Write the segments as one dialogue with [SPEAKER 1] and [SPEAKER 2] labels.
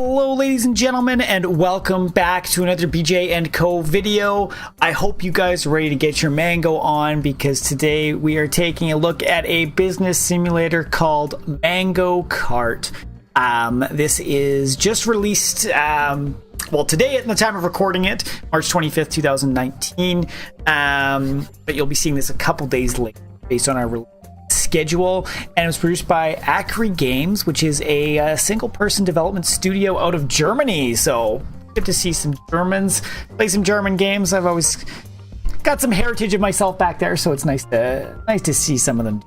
[SPEAKER 1] Hello ladies and gentlemen, and welcome back to another BJ&Co video. I hope you guys are ready to get your mango on, because today we are taking a look at a business simulator called Mango Cart. This is just released, well, today at the time of recording it, March 25th, 2019, but you'll be seeing this a couple days later based on our release schedule, and it was produced by Imagery Games, which is a single-person development studio out of Germany. So good to see some Germans play some German games. I've always got some heritage of myself back there, so it's nice to see some of them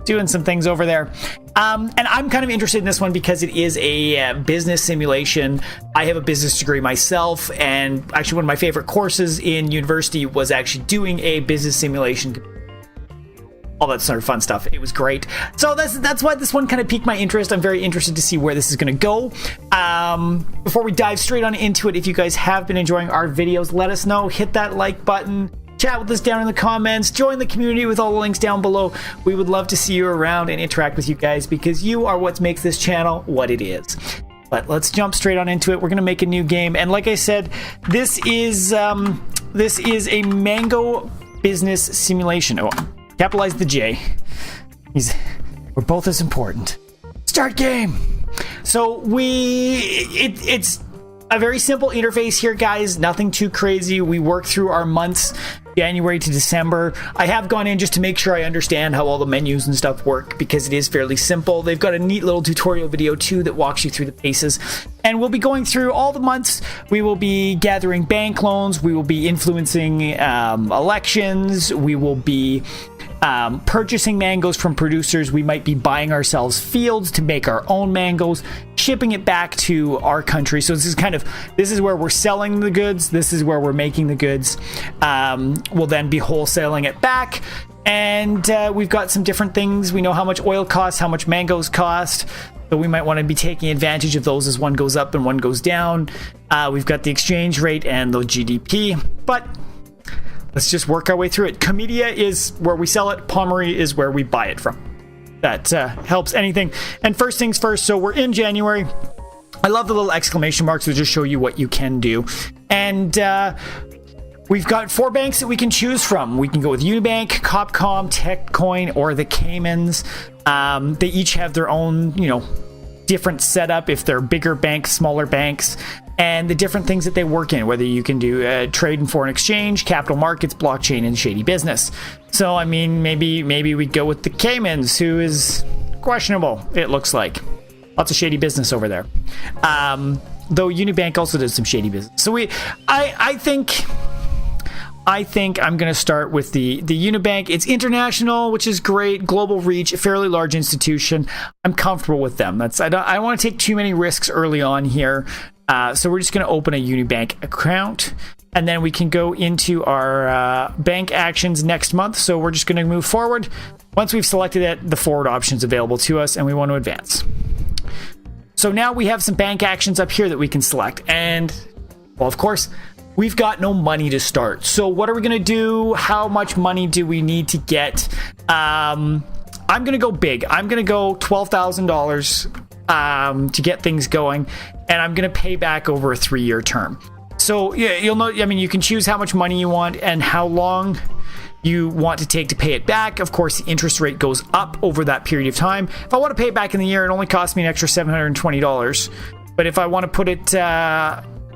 [SPEAKER 1] doing some things over there. And I'm kind of interested in this one because it is a business simulation. I have a business degree myself, and actually one of my favorite courses in university was actually doing a business simulation. All that sort of fun stuff. It was great. So that's why this one kind of piqued my interest. I'm very interested to see where this is going to go. Before we dive straight on into it, if you guys have been enjoying our videos, let us know. Hit that like button. Chat with us down in the comments. Join the community with all the links down below. We would love to see you around and interact with you guys, because you are what makes this channel what it is. But let's jump straight on into it. We're going to make a new game. And like I said, this is a Mango business simulation. Oh, capitalize the J. We're both as important. Start game. So it's a very simple interface here, guys. Nothing too crazy. We work through our months, January to December. I have gone in just to make sure I understand how all the menus and stuff work, because it is fairly simple. They've got a neat little tutorial video too that walks you through the paces. And we'll be going through all the months. We will be gathering bank loans. We will be influencing elections. We will be purchasing mangoes from producers. We might be buying ourselves fields to make our own mangoes, shipping it back to our country. So this is where we're selling the goods. This is where we're making the goods. We'll then be wholesaling it back. And we've got some different things. We know how much oil costs, how much mangoes cost. So we might want to be taking advantage of those as one goes up and one goes down. We've got the exchange rate and the GDP. But let's just work our way through it. Comedia is where we sell it. Pomery is where we buy it from. That helps anything. And first things first, so we're in January. I love the little exclamation marks that just show you what you can do. And we've got 4 banks that we can choose from. We can go with Unibank, Copcom, TechCoin, or the Caymans. They each have their own, different setup, if they're bigger banks, smaller banks, and the different things that they work in, whether you can do trade and foreign exchange, capital markets, blockchain, and shady business. So, I mean, maybe we go with the Caymans, who is questionable, it looks like. Lots of shady business over there. Though Unibank also does some shady business. So I think I'm going to start with the Unibank. It's international, which is great. Global reach, a fairly large institution. I'm comfortable with them. I don't want to take too many risks early on here. So we're just going to open a Unibank account, and then we can go into our bank actions next month. So we're just going to move forward. Once we've selected it, the forward option's available to us, and we want to advance. So now we have some bank actions up here that we can select. And, well, of course, we've got no money to start. So what are we going to do? How much money do we need to get? I'm going to go big. I'm going to go $12,000 to get things going, and I'm going to pay back over a 3-year term. So yeah, you'll know, I mean, you can choose how much money you want and how long you want to take to pay it back. Of course, the interest rate goes up over that period of time. If I want to pay it back in the year, it only costs me an extra $720. But if I want to put it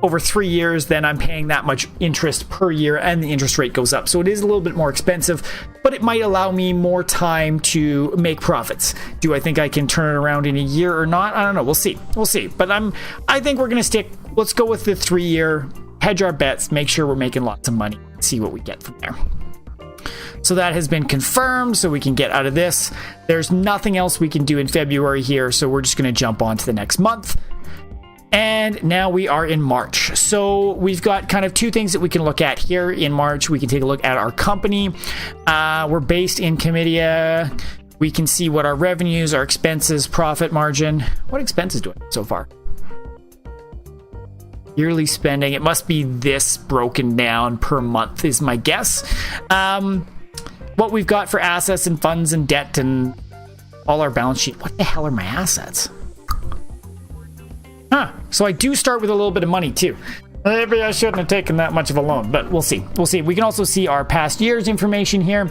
[SPEAKER 1] over 3 years, then I'm paying that much interest per year, and the interest rate goes up. So it is a little bit more expensive, but it might allow me more time to make profits. Do I think I can turn it around in a year or not? I don't know. We'll see. But I think we're going to let's go with the 3-year, hedge our bets, make sure we're making lots of money, see what we get from there. So that has been confirmed, so we can get out of this. There's nothing else we can do in February here, so we're just going to jump on to the next month. And now we are in March. So we've got kind of 2 things that we can look at here in March. We can take a look at our company. We're based in Comedia. We can see what our revenues, our expenses, profit margin. What expenses do I have so far? Yearly spending. It must be this broken down per month is my guess. What we've got for assets and funds and debt and all our balance sheet. What the hell are my assets? So I do start with a little bit of money too. Maybe I shouldn't have taken that much of a loan, but we'll see. We'll see. We can also see our past year's information here.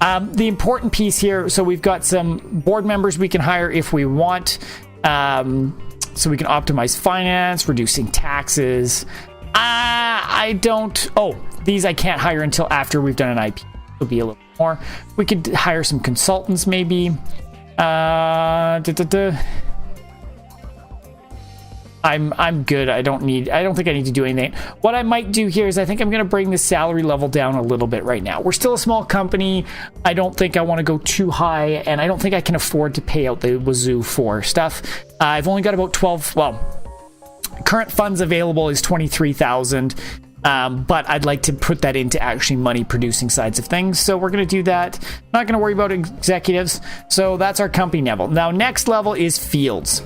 [SPEAKER 1] The important piece here, so we've got some board members we can hire if we want. So we can optimize finance, reducing taxes. I don't... Oh, these I can't hire until after we've done an IP. It'll be a little more. We could hire some consultants maybe. I'm good. I don't think I need to do anything. What I might do here is I think I'm going to bring the salary level down a little bit right now. We're still a small company. I don't think I want to go too high, and I don't think I can afford to pay out the wazoo for stuff. I've only got about 12, current funds available is 23,000. But I'd like to put that into actually money producing sides of things. So we're going to do that. Not going to worry about executives. So that's our company level. Now, next level is fields.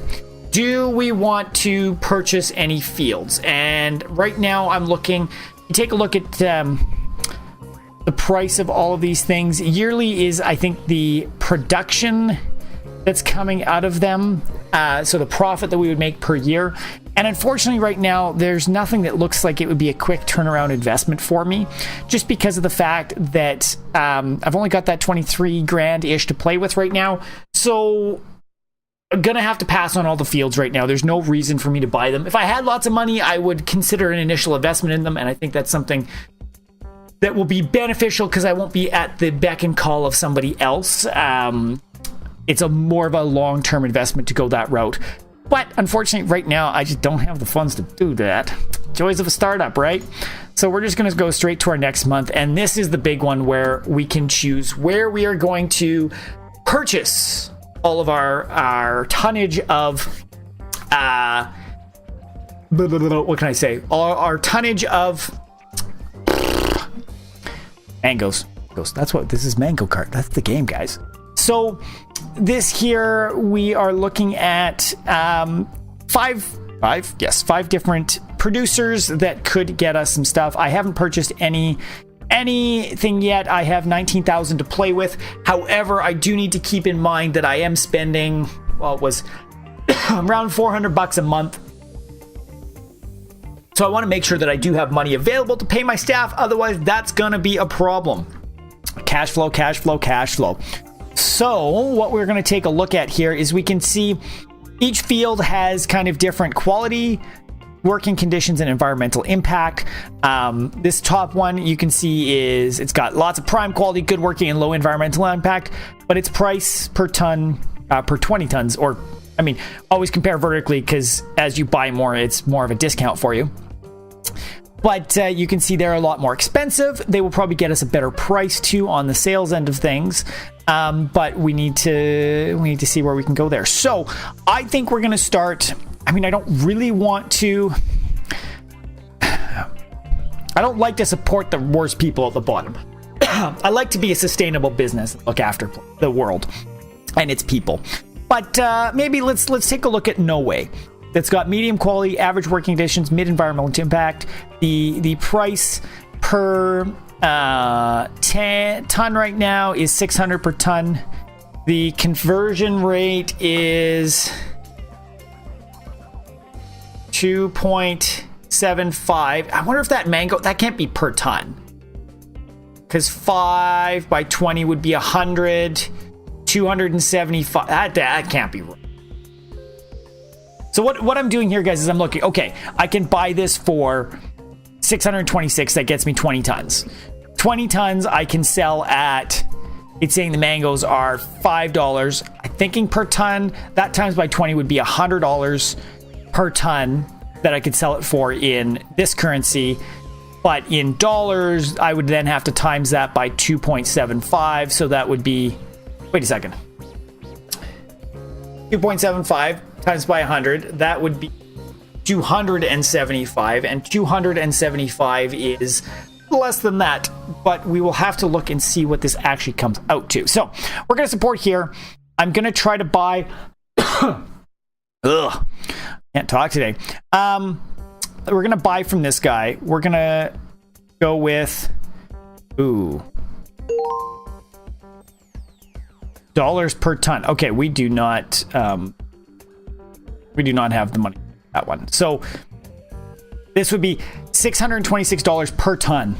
[SPEAKER 1] Do we want to purchase any fields? And right now I'm looking, you take a look at the price of all of these things. Yearly is, I think, the production that's coming out of them. So the profit that we would make per year. And unfortunately right now, there's nothing that looks like it would be a quick turnaround investment for me, just because of the fact that I've only got that 23 grand-ish to play with right now. So I'm going to have to pass on all the fields right now. There's no reason for me to buy them. If I had lots of money, I would consider an initial investment in them. And I think that's something that will be beneficial because I won't be at the beck and call of somebody else. It's more of a long-term investment to go that route. But unfortunately, right now, I just don't have the funds to do that. Joys of a startup, right? So we're just going to go straight to our next month. And this is the big one where we can choose where we are going to purchase all of our tonnage of... what can I say? Our tonnage of... mangoes. That's what this is. Mango Cart. That's the game, guys. So this here, we are looking at five different producers that could get us some stuff. I haven't purchased anything yet. I have 19,000 to play with. However, I do need to keep in mind that I am spending, well, it was around $400 a month. So I want to make sure that I do have money available to pay my staff. Otherwise, that's going to be a problem. Cash flow, cash flow, cash flow. So what we're going to take a look at here is we can see each field has kind of different quality, working conditions, and environmental impact. This top one you can see is it's got lots of prime quality, good working, and low environmental impact, but its price per ton, per 20 tons, or I mean, always compare vertically because as you buy more, it's more of a discount for you. But you can see they're a lot more expensive. They will probably get us a better price too on the sales end of things. But we need to see where we can go there. So I think we're going to start. I mean, I don't really want to. I don't like to support the worst people at the bottom. I like to be a sustainable business, look after the world and its people. But maybe let's take a look at No Way. That's got medium quality, average working conditions, mid environmental impact. The price per ton right now is 600 per ton. The conversion rate is 2.75. I wonder if that mango, that can't be per ton, because 5 by 20 would be 100. 275. That can't be right. So what I'm doing here, guys, is I'm looking. Okay, I can buy this for 626. That gets me 20 tons. 20 tons I can sell at. It's saying the mangoes are $5. I'm thinking per ton. That times by 20 would be $100 per ton that I could sell it for in this currency. But in dollars, I would then have to times that by 2.75. So that would be. Wait a second. 2.75 times by 100, that would be 275, and 275 is less than that, but we will have to look and see what this actually comes out to. So we're going to support here. I'm going to try to buy. Ugh, can't talk today. We're going to buy from this guy. We're going to go with. Ooh. Dollars per ton. Okay, we do not have the money. that one. So this would be $626 per ton.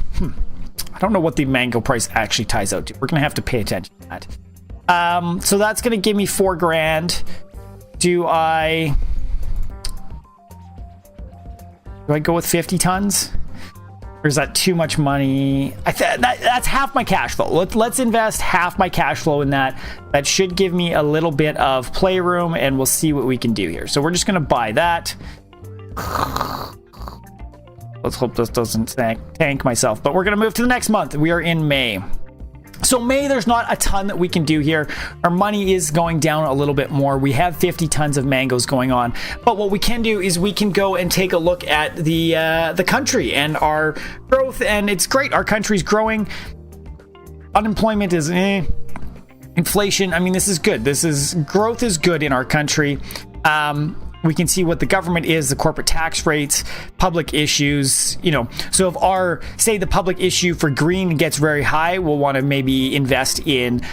[SPEAKER 1] I don't know what the mango price actually ties out to. We're going to have to pay attention to that. So that's going to give me $4,000. Do I go with 50 tons? Or is that too much money? That's half my cash flow. Let's invest half my cash flow in that. That should give me a little bit of playroom, and we'll see what we can do here. So we're just going to buy that. Let's hope this doesn't tank myself. But we're going to move to the next month. We are in May. So May, there's not a ton that we can do here. Our money is going down a little bit more. We have 50 tons of mangoes going on. But what we can do is we can go and take a look at the country and our growth. And it's great. Our country's growing. Unemployment is inflation. I mean, this is good. Growth is good in our country. We can see what the government is, the corporate tax rates, public issues, So if say the public issue for green gets very high, we'll want to maybe invest in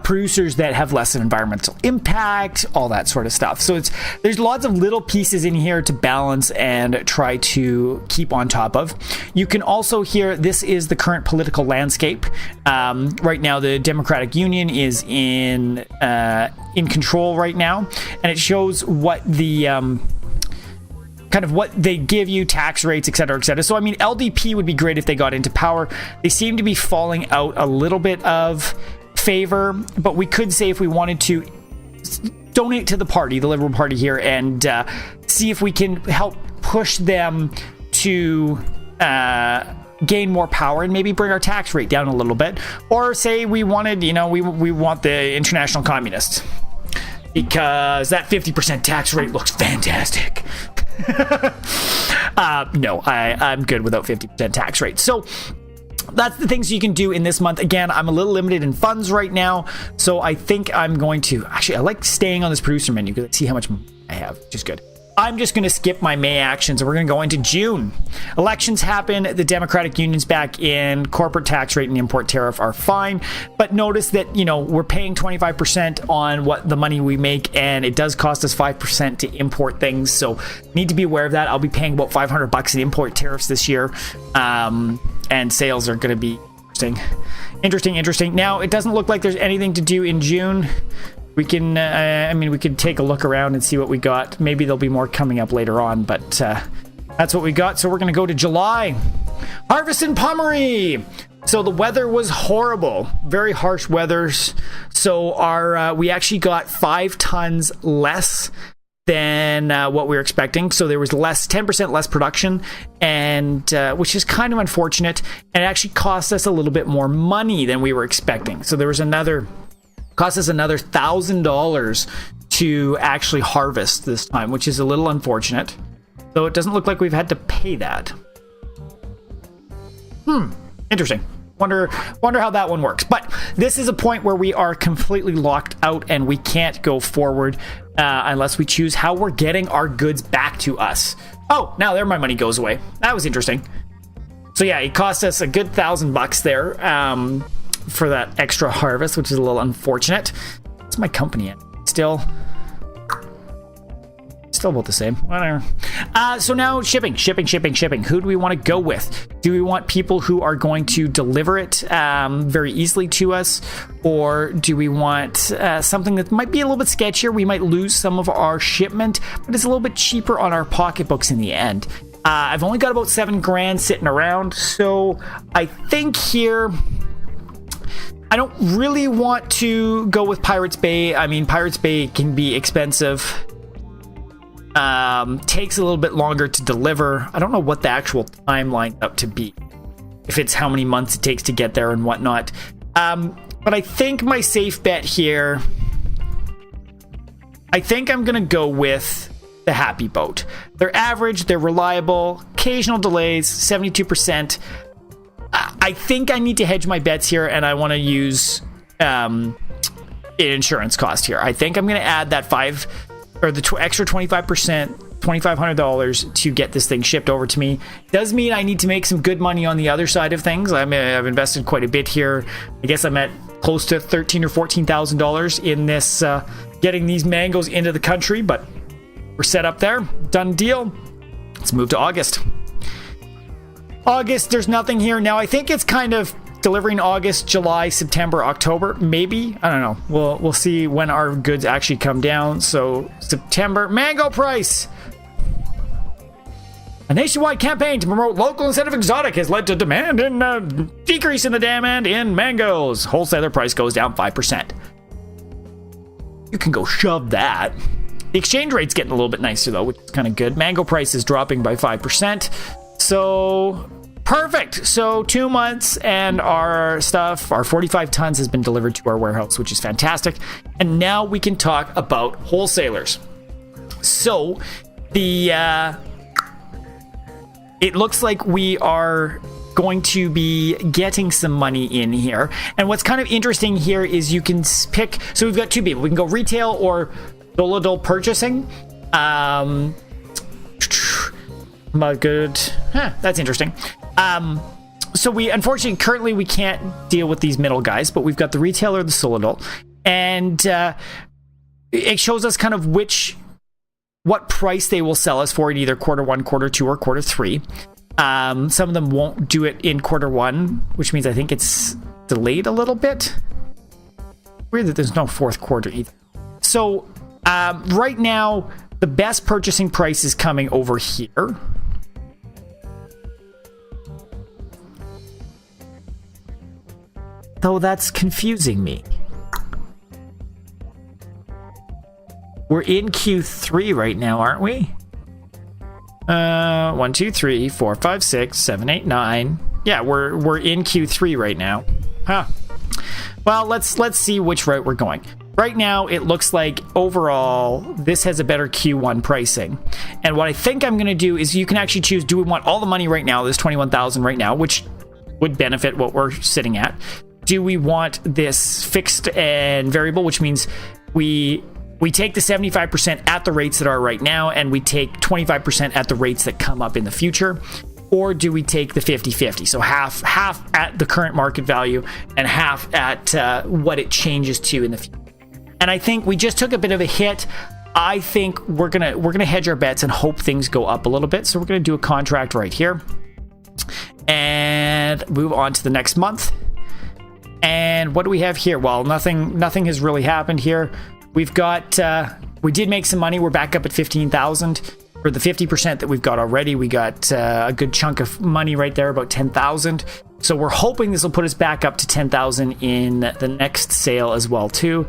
[SPEAKER 1] producers that have less of environmental impact, all that sort of stuff. So there's lots of little pieces in here to balance and try to keep on top of. You can also hear this is the current political landscape. Right now, the Democratic Union is in control right now, and it shows what the kind of what they give you, tax rates, et cetera, et cetera. So, I mean, LDP would be great if they got into power. They seem to be falling out a little bit of favor, but we could say if we wanted to donate to the party, the Liberal Party here, and see if we can help push them to gain more power and maybe bring our tax rate down a little bit. Or say we wanted, we want the international communists because that 50% tax rate looks fantastic. No, I'm good without 50% tax rate. So that's the things you can do in this month. Again, I'm a little limited in funds right now, so I think I'm going to... Actually, I like staying on this producer menu because I see how much I have, which is good. I'm just going to skip my May actions, and we're going to go into June. Elections happen. The Democratic Union's back in. Corporate tax rate and import tariff are fine. But notice that, we're paying 25% on what the money we make, and it does cost us 5% to import things. So need to be aware of that. I'll be paying about $500 in import tariffs this year. And sales are going to be interesting. Now, it doesn't look like there's anything to do in June. We can, we could take a look around and see what we got. Maybe there'll be more coming up later on, but that's what we got. So we're going to go to July. Harvest in Pommery. So the weather was horrible, very harsh weathers. So we actually got 5 tons less than what we were expecting. So there was 10% less production, and which is kind of unfortunate. And it actually cost us a little bit more money than we were expecting. So there was cost us another $1,000 to actually harvest this time, which is a little unfortunate. So it doesn't look like we've had to pay that. Interesting. Wonder how that one works. But this is a point where we are completely locked out and we can't go forward unless we choose how we're getting our goods back to us. Oh, now there my money goes away. That was interesting. So yeah, it cost us a good $1,000 there for that extra harvest, which is a little unfortunate. What's my company at? Still about the same. Whatever. So now shipping. Who do we want to go with? Do we want people who are going to deliver it very easily to us? Or do we want something that might be a little bit sketchier? We might lose some of our shipment, but it's a little bit cheaper on our pocketbooks in the end. I've only got about $7,000 sitting around. So I think here... I don't really want to go with Pirates Bay. I mean, Pirates Bay can be expensive. Takes a little bit longer to deliver. I don't know what the actual timeline up to be. If it's how many months it takes to get there and whatnot. But I think my safe bet here... I think I'm going to go with the Happy Boat. They're average, they're reliable, occasional delays, 72%. I think I need to hedge my bets here, and I want to use insurance cost here. I think I'm going to add that extra 25%, $2,500 to get this thing shipped over to me. Does mean I need to make some good money on the other side of things. I've invested quite a bit here. I guess I'm at close to $13,000 or $14,000 in this getting these mangoes into the country, but we're set up there. Done deal. Let's move to August. August, there's nothing here. Now, I think it's kind of delivering August, July, September, October, maybe. I don't know. We'll see when our goods actually come down. So September, mango price. A nationwide campaign to promote local instead of exotic has led to demand and decrease in the demand in mangoes. Wholesaler price goes down 5%. You can go shove that. The exchange rate's getting a little bit nicer though, which is kind of good. Mango price is dropping by 5%. So perfect. So 2 months and our stuff, our 45 tons has been delivered to our warehouse, which is fantastic. And now we can talk about wholesalers. So it looks like we are going to be getting some money in here. And what's kind of interesting here is you can pick, so we've got two people. We can go retail or solo purchasing. Good. That's interesting. So we, unfortunately, currently we can't deal with these middle guys, but we've got the retail or the solo. And it shows us kind of what price they will sell us for in either quarter 1, quarter 2, or quarter 3. Some of them won't do it in quarter 1, which means I think it's delayed a little bit. Weird that there's no fourth quarter either. So right now, the best purchasing price is coming over here. Though that's confusing me. We're in Q3 right now, aren't we? 1, 2, 3, 4, 5, 6, 7, 8, 9. Yeah, we're in Q3 right now. Huh. Well, let's see which route we're going. Right now, it looks like overall, this has a better Q1 pricing. And what I think I'm going to do is you can actually choose, do we want all the money right now, this 21,000 right now, which would benefit what we're sitting at? Do we want this fixed and variable, which means we take the 75% at the rates that are right now, and we take 25% at the rates that come up in the future? Or do we take the 50-50? So half at the current market value and half at what it changes to in the future. And I think we just took a bit of a hit. I think we're gonna hedge our bets and hope things go up a little bit. So we're gonna do a contract right here and move on to the next month. And what do we have here? Well, nothing has really happened here. We've got, we did make some money. We're back up at 15,000 for the 50% that we've got already. We got a good chunk of money right there, about 10,000. So we're hoping this will put us back up to 10,000 in the next sale as well too.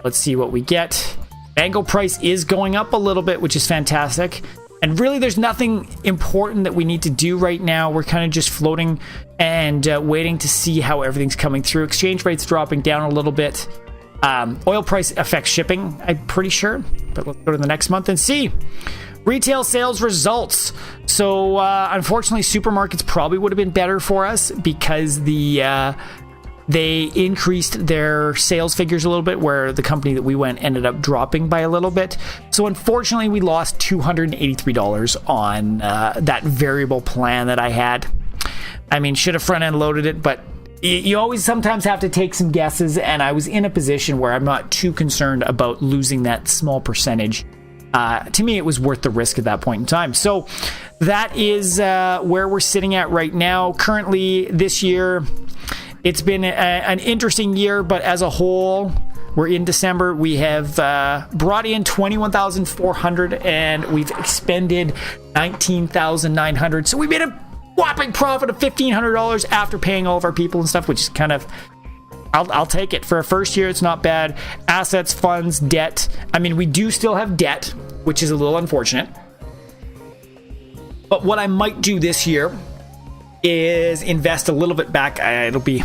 [SPEAKER 1] Let's see what we get. Mango price is going up a little bit, which is fantastic. And really, there's nothing important that we need to do right now. We're kind of just floating and waiting to see how everything's coming through. Exchange rate's dropping down a little bit. Oil price affects shipping, I'm pretty sure. But let's go to the next month and see. Retail sales results. So, unfortunately, supermarkets probably would have been better for us because they increased their sales figures a little bit, where the company that we went ended up dropping by a little bit. So unfortunately, we lost $283 on that variable plan that I had. I mean, should have front end loaded it, but you always sometimes have to take some guesses, and I was in a position where I'm not too concerned about losing that small percentage. To me, it was worth the risk at that point in time. So that is where we're sitting at right now. Currently, this year, it's been an interesting year, but as a whole, we're in December. We have brought in 21,400 and we've expended 19,900. So we made a whopping profit of $1,500 after paying all of our people and stuff, which is kind of, I'll take it. For a first year, it's not bad. Assets, funds, debt. I mean, we do still have debt, which is a little unfortunate. But what I might do this year is invest a little bit back. We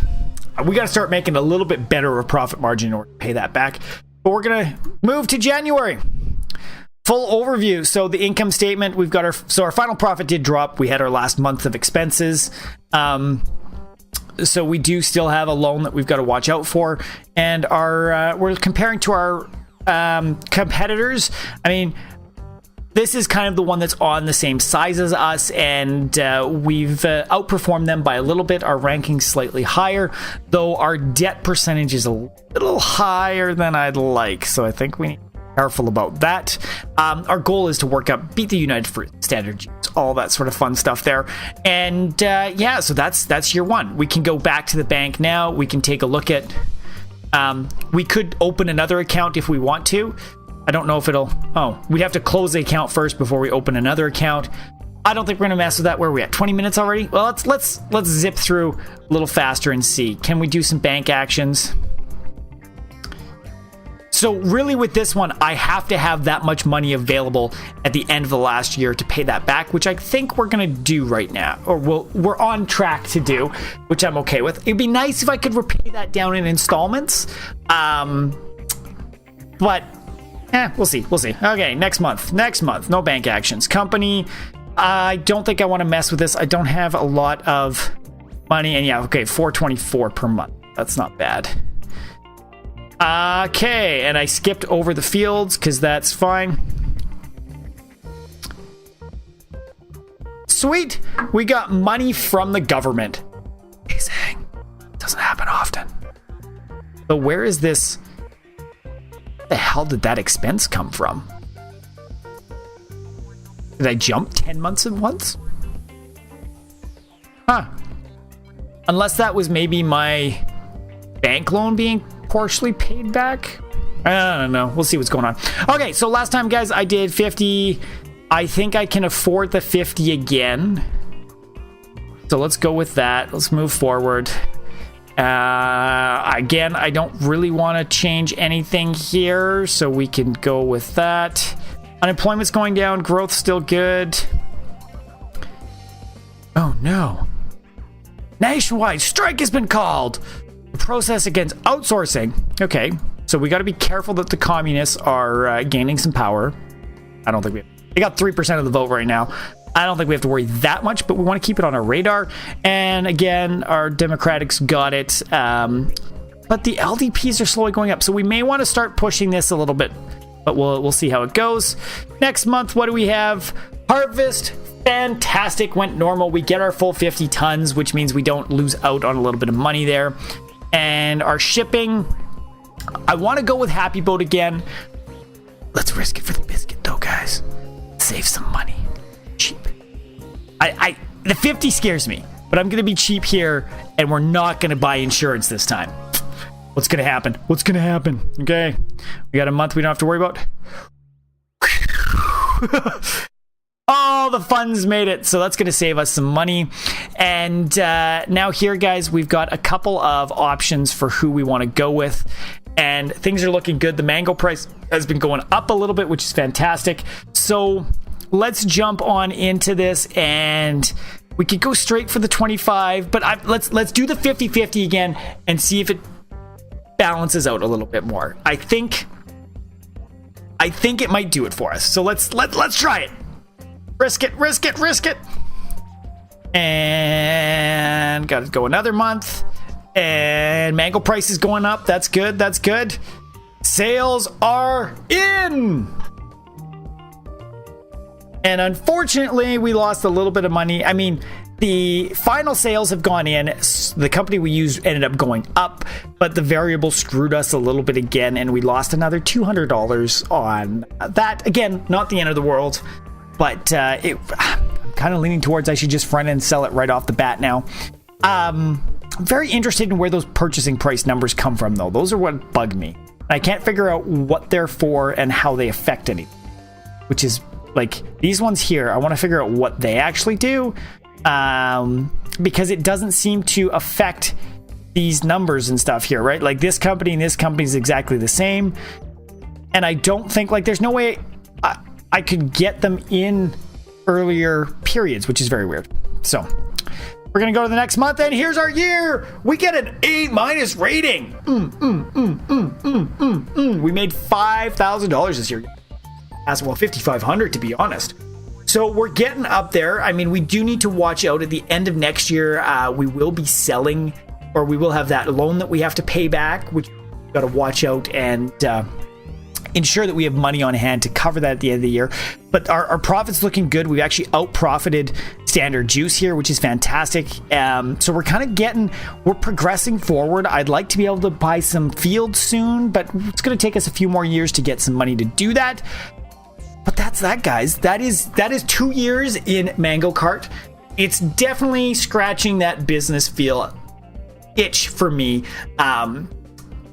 [SPEAKER 1] got to start making a little bit better of a profit margin in order to pay that back. But we're going to move to January. Full overview. So the income statement, we've got our final profit did drop. We had our last month of expenses. So we do still have a loan that we've got to watch out for. And we're comparing to our competitors. I mean, this is kind of the one that's on the same size as us, and we've outperformed them by a little bit. Our ranking's slightly higher, though our debt percentage is a little higher than I'd like. So I think we need to careful about that. Our goal is to work up, beat the United Fruit standard, all that sort of fun stuff there. And yeah, so that's year one. We can go back to the bank now. We can take a look at, we could open another account if we want to. I don't know if it'll, we'd have to close the account first before we open another account. I don't think we're gonna mess with that. Where are we at? 20 minutes already? Well, let's zip through a little faster and see. Can we do some bank actions? So really with this one, I have to have that much money available at the end of the last year to pay that back, which I think we're going to do right now, or we're on track to do, which I'm okay with. It'd be nice if I could repay that down in installments. But we'll see. Okay, next month, no bank actions. Company, I don't think I want to mess with this. I don't have a lot of money, and yeah, okay, $424 per month. That's not bad. Okay, and I skipped over the fields because that's fine. Sweet, we got money from the government. Amazing. Doesn't happen often. But where is this? Where the hell did that expense come from? Did I jump 10 months at once? Huh. Unless that was maybe my bank loan being partially paid back. I don't know. We'll see what's going on. Okay, so last time, guys, I did 50. I think I can afford the 50 again. So let's go with that. Let's move forward. Again, I don't really want to change anything here, so we can go with that. Unemployment's going down. Growth still good. Oh, no. Nationwide strike has been called. Process against outsourcing. Okay, so we got to be careful that the communists are gaining some power. I don't think they got 3% of the vote right now. I don't think we have to worry that much, but we want to keep it on our radar. And again, our Democrats got it, but the LDPs are slowly going up, so we may want to start pushing this a little bit, but we'll see how it goes. Next month, what do we have? Harvest. Fantastic, went normal. We get our full 50 tons, which means we don't lose out on a little bit of money there. And our shipping, I want to go with Happy Boat again. Let's risk it for the biscuit though, guys. Save some money. Cheap. The 50 scares me, but I'm going to be cheap here, and we're not going to buy insurance this time. What's going to happen? Okay. We got a month we don't have to worry about. All the funds made it, so that's going to save us some money. And now here, guys, we've got a couple of options for who we want to go with, and things are looking good. The mango price has been going up a little bit, which is fantastic. So let's jump on into this, and we could go straight for the 25, but let's do the 50-50 again and see if it balances out a little bit more. I think it might do it for us. So let's try it. Risk it. And gotta go another month. And mango price is going up. That's good. Sales are in. And unfortunately, we lost a little bit of money. I mean, the final sales have gone in. The company we used ended up going up, but the variable screwed us a little bit again, and we lost another $200 on that. Again, not the end of the world. But I'm kind of leaning towards I should just front end sell it right off the bat now. I'm very interested in where those purchasing price numbers come from, though. Those are what bug me. I can't figure out what they're for and how they affect anything. Which is, like, these ones here, I want to figure out what they actually do. Because it doesn't seem to affect these numbers and stuff here, right? Like, this company and this company is exactly the same. And I don't think, like, there's no way I could get them in earlier periods, which is very weird. So we're going to go to the next month, and here's our year. We get an A- rating. We made $5,000 this year. Well, $5,500 to be honest. So we're getting up there. I mean, we do need to watch out at the end of next year. We will be selling, or we will have that loan that we have to pay back, which we've got to watch out and ensure that we have money on hand to cover that at the end of the year. But our profit's looking good. We've actually out-profited Standard Juice here, which is fantastic. So we're progressing forward. I'd like to be able to buy some fields soon, but it's going to take us a few more years to get some money to do that. But that's that, guys. That is 2 years in Mango Cart. It's definitely scratching that business feel itch for me.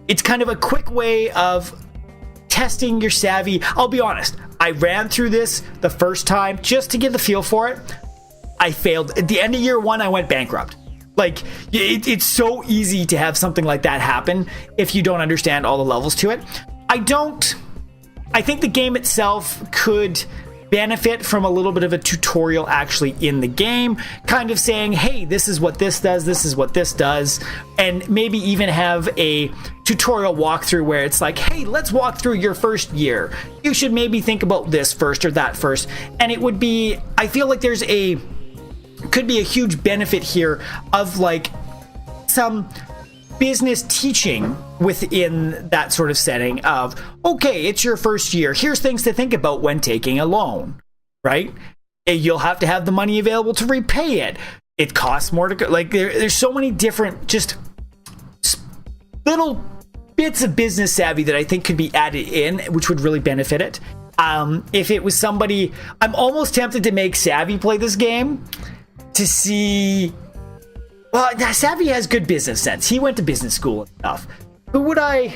[SPEAKER 1] It's kind of a quick way of testing your savvy. I'll be honest, I ran through this the first time just to get the feel for it. I failed. At the end of year one, I went bankrupt. Like, it's so easy to have something like that happen if you don't understand all the levels to it. I think the game itself could benefit from a little bit of a tutorial actually in the game, kind of saying, hey, this is what this does, this is what this does, and maybe even have a tutorial walkthrough where it's like, hey, let's walk through your first year. You should maybe think about this first or that first. And it would be, I feel like could be a huge benefit here of like some business teaching within that sort of setting of, okay, it's your first year. Here's things to think about when taking a loan, right? You'll have to have the money available to repay it. It costs more to go. Like there's so many different just little bits of business savvy that I think could be added in, which would really benefit it. If it was somebody, I'm almost tempted to make Savvy play this game to see. Well, Savvy has good business sense. He went to business school and stuff. Who would I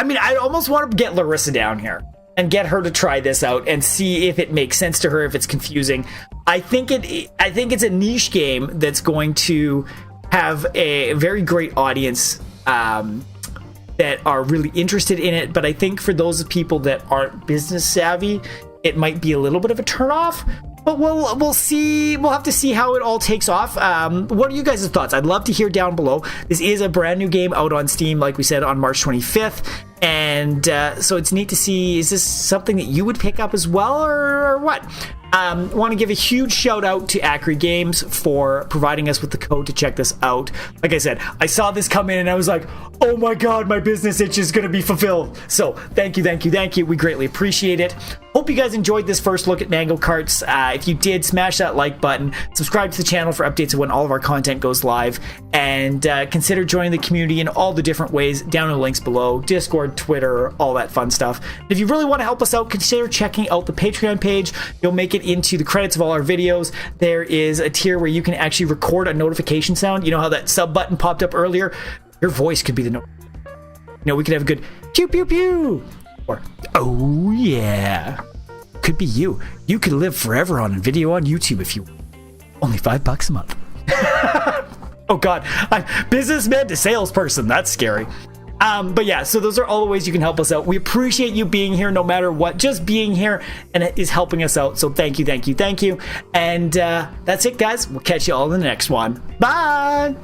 [SPEAKER 1] mean, I almost want to get Larissa down here and get her to try this out and see if it makes sense to her, if it's confusing. I think it's a niche game that's going to have a very great audience that are really interested in it. But I think for those people that aren't business savvy, it might be a little bit of a turnoff. But we'll see. We'll have to see how it all takes off. What are you guys' thoughts? I'd love to hear down below. This is a brand new game out on Steam, like we said, on March 25th. And so it's neat to see, is this something that you would pick up as well, or what? Want to give a huge shout out to Imagery Games for providing us with the code to check this out. Like I said, I saw this come in and I was like, oh my god, my business itch is going to be fulfilled. So thank you. We greatly appreciate it. Hope you guys enjoyed this first look at Mango Carts. If you did, smash that like button, subscribe to the channel for updates of when all of our content goes live, and consider joining the community in all the different ways down in the links below: Discord, Twitter, all that fun stuff. If you really want to help us out, consider checking out the Patreon page. You'll make it into the credits of all our videos. There is a tier where you can actually record a notification sound. You know how that sub button popped up earlier? Your voice could be the we could have a good pew pew pew, or oh yeah, could be you. You could live forever on a video on YouTube if you only $5 a month. Oh god, I'm businessman to salesperson. That's scary. But yeah, so those are all the ways you can help us out. We appreciate you being here no matter what. Just being here and it is helping us out. So thank you. And that's it, guys. We'll catch you all in the next one. Bye.